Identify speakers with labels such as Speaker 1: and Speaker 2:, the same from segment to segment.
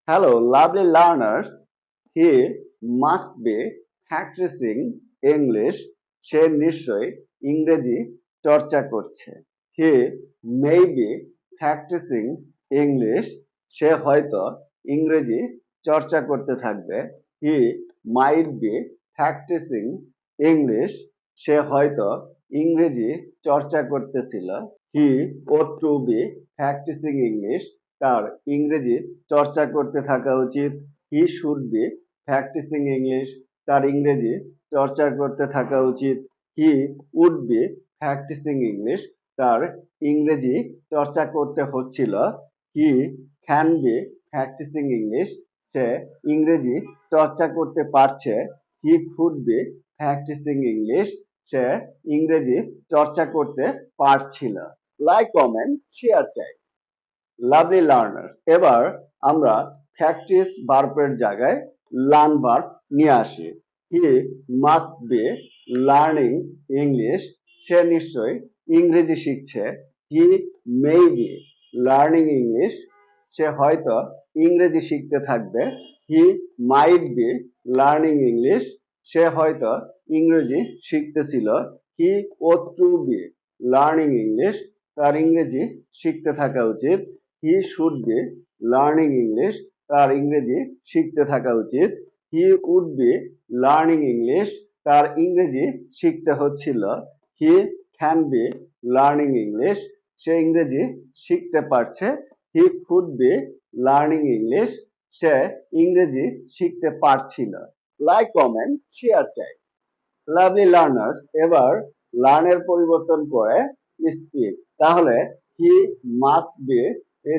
Speaker 1: Hello, lovely learners. He must be practicing English. সে নিশ্চয়ই ইংরেজি চর্চা করছে। He may be practicing English. সে হয়তো ইংরেজি চর্চা করতে থাকবে। He might be practicing English. সে হয়তো ইংরেজি চর্চা করতেছিল। He ought to be practicing English. তার ইংরেজি চর্চা করতে থাকা উচিত। He should be practising English. তার ইংরেজি চর্চা করতে থাকা উচিত। He would be practising English. তার ইংরেজি চর্চা করতে হচ্ছিল। He can be practising English. সে ইংরেজি চর্চা করতে পারছে। He could be practising English. সে ইংরেজি চর্চা করতে পারছিল। লাইক, কমেন্ট, শেয়ার চাই। লাভলি লার্নার্স, এবার আমরা প্র্যাকটিস ভার্বের জায়গায় লার্ন ভার্ব নিয়ে আসি। He must be learning English. সে নিশ্চয়ই ইংরেজি শিখছে। হি মে বি লার্নিং ইংলিশ। সে হয়তো ইংরেজি শিখতে থাকবে। He might be learning English. সে হয়তো ইংরেজি শিখতেছিল। He ought to be learning English. তার ইংরেজি শিখতে থাকা উচিত। He should be learning English. তার ইংরেজি শিখতে থাকা উচিত। He would be learning English. তার ইংরেজি শিখতে হচ্ছিল। He can be learning English. সে ইংরেজি শিখতে পারছে। He could be learning English. সে ইংরেজি শিখতে পারছিল। লাইক, কমেন্ট, শেয়ার চাই। লাভলি লার্নার্স, এবার লার্নের পরিবর্তন করে স্পিক। তাহলে he must be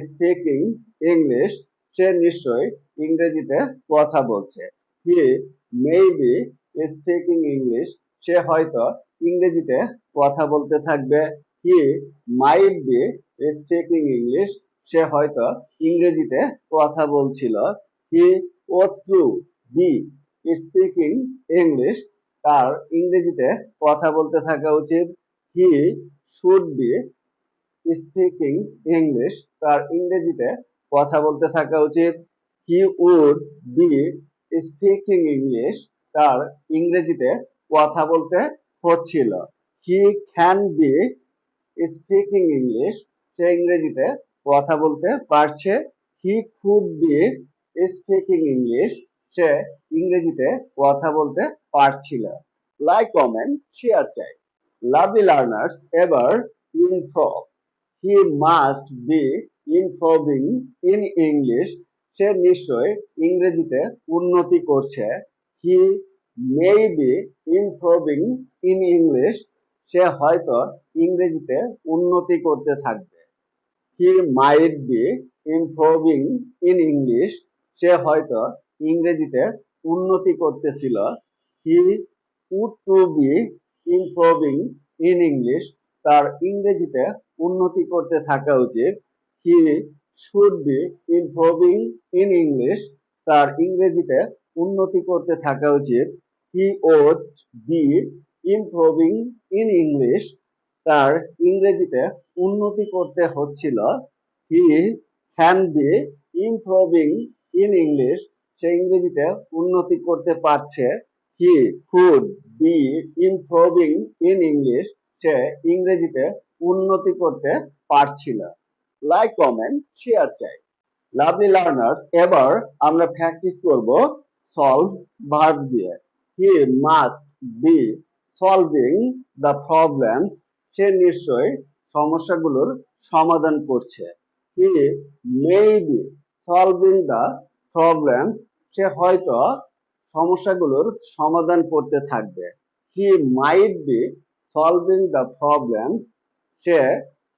Speaker 1: speaking English. সে নিশ্চয়ই ইংরেজিতে কথা বলছে। He may be speaking English. সে হয়তো ইংরেজিতে কথা বলতে থাকবে। He might be speaking English. সে হয়তো ইংরেজিতে কথা বলছিল। He ought to be speaking English. তার ইংরেজিতে কথা বলতে থাকা উচিত। He should be speaking English. তার ইংরেজিতে কথা বলতে থাকা উচিত। He would be speaking English. তার ইংরেজিতে কথা বলতে হচ্ছিল। He can be speaking English. সে ইংরেজিতে কথা বলতে পারছে। He could be speaking English. সে ইংরেজিতে কথা বলতে পারছিল। লাইক, কমেন্ট, শেয়ার চাই। লাভলি লার্নার্স, এবার improve. He must be improving in English. সে নিশ্চয়ই ইংরেজিতে উন্নতি করছে। He may be improving in English. সে হয়তো ইংরেজিতে উন্নতি করতে থাকবে। He might be improving in English. সে হয়তো ইংরেজিতে উন্নতি করতেছিল। He would to be improving in English. তার ইংরেজিতে উন্নতি করতে থাকা উচিত। He should be improving in English. তার ইংরেজিতে উন্নতি করতে থাকা উচিত। He would be improving in English. তার ইংরেজিতে উন্নতি করতে হচ্ছিল। He can be improving in English. সে ইংরেজিতে উন্নতি করতে পারছে। He could be improving in English. সে ইংরেজিতে উন্নতি করতে পারছিল। লাইক, কমেন্ট, শেয়ার চাই। লাভলি লার্নার্স, এবার আমরা প্র্যাকটিস করব সলভ ভার্ব দিয়ে। He must be solving the problems. সে নিশ্চয়ই সমস্যাগুলোর সমাধান করছে। He may be solving the problems. সে হয়তো সমস্যাগুলোর সমাধান করতে থাকবে। He might be solving the problems. সে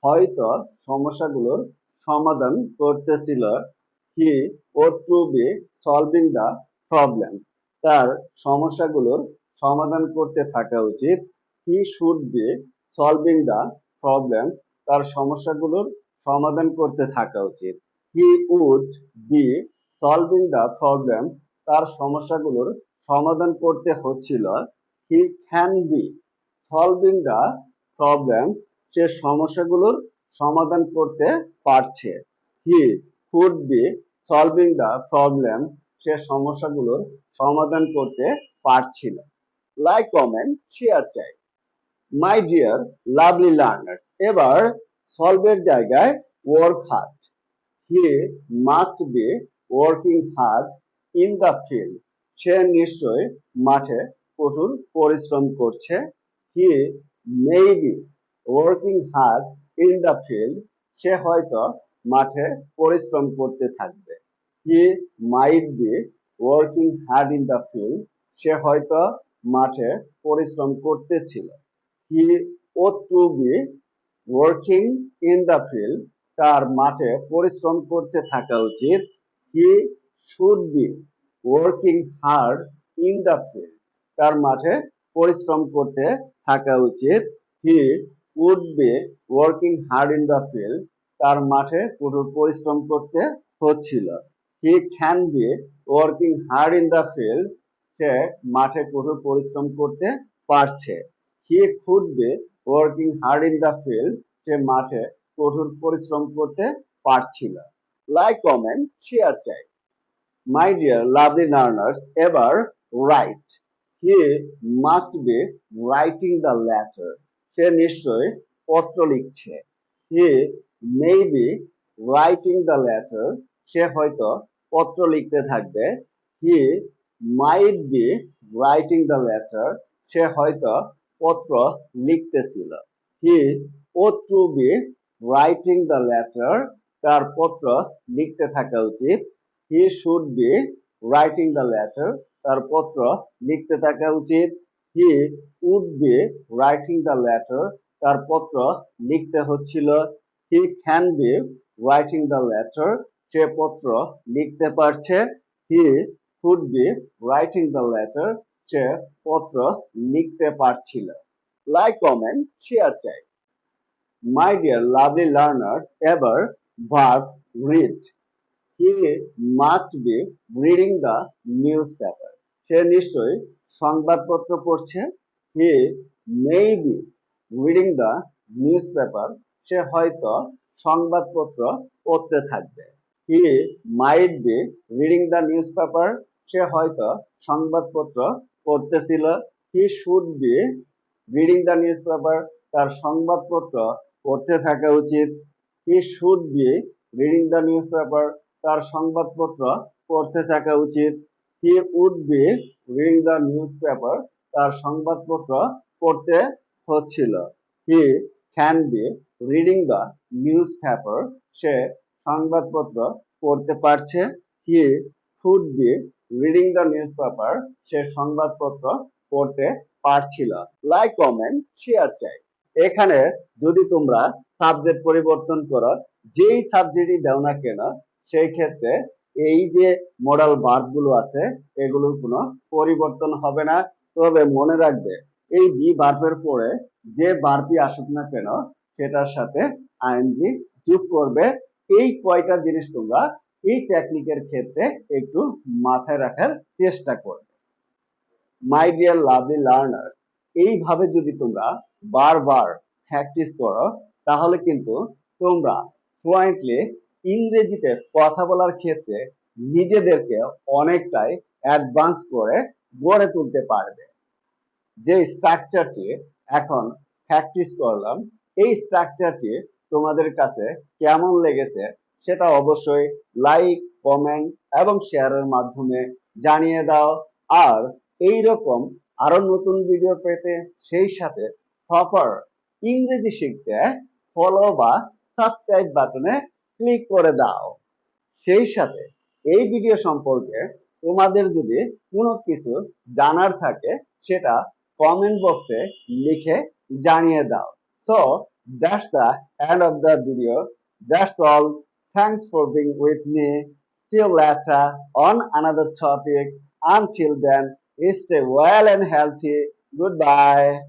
Speaker 1: হয়তো সমস্যাগুলোর সমাধান করতেছিল। হি ought to be solving the problems. তার সমস্যাগুলোর সমাধান করতে থাকা উচিত। He should be solving the problems. তার সমস্যাগুলোর সমাধান করতে থাকা উচিত। He would be solving the problems. তার সমস্যাগুলোর সমাধান করতে হচ্ছিল। He can be solving the problems. সে সমস্যাগুলোর সমাধান করতে পারছে। He could be solving the problem, সে সমস্যাগুলোর সমাধান করতে পারছিল। লাইক, কমেন্ট, শেয়ার চাই। মাই ডিয়ার লাভলি লার্নার্স, এবার সলভের জায়গায় work hard. He must be working hard in the field, সে নিশ্চয়ই মাঠে কঠোর পরিশ্রম করছে। He may be working hard in the field, সে হয়তো মাঠে পরিশ্রম করতে থাকবে। He might be working hard in the field, সে হয়তো মাঠে পরিশ্রম করতেছিল। হি ought to be working in the field, তার মাঠে পরিশ্রম করতে থাকা উচিত। He should be working hard in the field, তার মাঠে পরিশ্রম করতে থাকা উচিত। He would be working hard in the field, তার মাঠে কঠোর পরিশ্রম করতে হচ্ছিল। He can be working hard in the field, সে মাঠে কঠোর পরিশ্রম করতে পারছে। He could be working hard in the field, সে মাঠে কঠোর পরিশ্রম করতে পারছিল। লাইক, কমেন্ট, শেয়ার চাই। মাই ডিয়ার লাভলি লার্নার্স, এবার right. He must be writing the letter, সে নিশ্চয়ই পত্র লিখছে। He may be writing the letter, সে হয়তো পত্র লিখতে থাকবে। He might be writing the letter, সে হয়তো পত্র লিখতেছিল। হি ought to be writing the letter, তার পত্র লিখতে থাকা উচিত। He should be writing the letter, তার পত্র লিখতে থাকা উচিত। He would be writing the letter, তার পত্র লিখতে হচ্ছিল। He can be writing the letter, সে পত্র লিখতে পারছে। He could be writing the letter, সে পত্র লিখতে পারছিল। লাইক, কমেন্ট, শেয়ার চাই। মাই ডিয়ার লাভলি লার্নার্স, এবার verb read. He must be reading the newspaper, সে নিশ্চয়ই সংবাদপত্র পড়ছে। He may B reading the newspaper, সে হয়তো সংবাদপত্র পড়তে থাকবে। He might be reading the newspaper, সে হয়তো সংবাদপত্র পড়তেছিল। He should be reading the newspaper, তার সংবাদপত্র পড়তে থাকা উচিত। He should be reading the newspaper, তার সংবাদপত্র পড়তে থাকা উচিত। He would be reading the newspaper, তার সংবাদপত্র পড়তে হচ্ছিল। He can be reading the newspaper, সে সংবাদপত্র পড়তে পারছে। He could be reading the newspaper, সে সংবাদপত্র পড়তে পারছিল। লাইক, কমেন্ট, শেয়ার চাই। এখানে যদি তোমরা সাবজেক্ট পরিবর্তন করো, যেই সাবজেক্টই দাও না কেন, সেই ক্ষেত্রে এই যে মডাল ভার্ব গুলো আছে এগুলোর কোনো পরিবর্তন হবে না। তবে মনে রাখবে, এই বি ভার্বের পরে যে ভার্বই আসুক না কেন সেটার সাথে আইএনজি যোগ করবে। এই কয়টা জিনিস তোমরা এই টেকনিকের ক্ষেত্রে একটু মাথায় রাখার চেষ্টা করবে। মাই ডিয়ার লাভলি লার্নার্স, এইভাবে যদি তোমরা বারবার প্র্যাকটিস করো তাহলে কিন্তু তোমরা ফ্লুয়েন্টলি ইংরেজিতে কথা বলার ক্ষেত্রে নিজেদেরকে অনেকটাই অ্যাডভান্স করে গড়ে তুলতে পারবে। যে স্ট্রাকচারটি এখন প্র্যাকটিস করলাম, এই স্ট্রাকচারটি তোমাদের কাছে কেমন লেগেছে সেটা অবশ্যই লাইক, কমেন্ট এবং শেয়ারের মাধ্যমে জানিয়ে দাও। আর এই রকম আরো নতুন ভিডিও পেতে সেই সাথে প্রপার ইংরেজি শিখতে ফলো বা সাবস্ক্রাইব বাটনে ক্লিক করে দাও। সেই সাথে এই ভিডিও সম্পর্কে তোমাদের যদি কোনো কিছু জানার থাকে সেটা কমেন্ট বক্সে লিখে জানিয়ে দাও। So that's the end of the video. That's all. Thanks for being with me. See you later on another topic. Until then, stay well and healthy. Goodbye.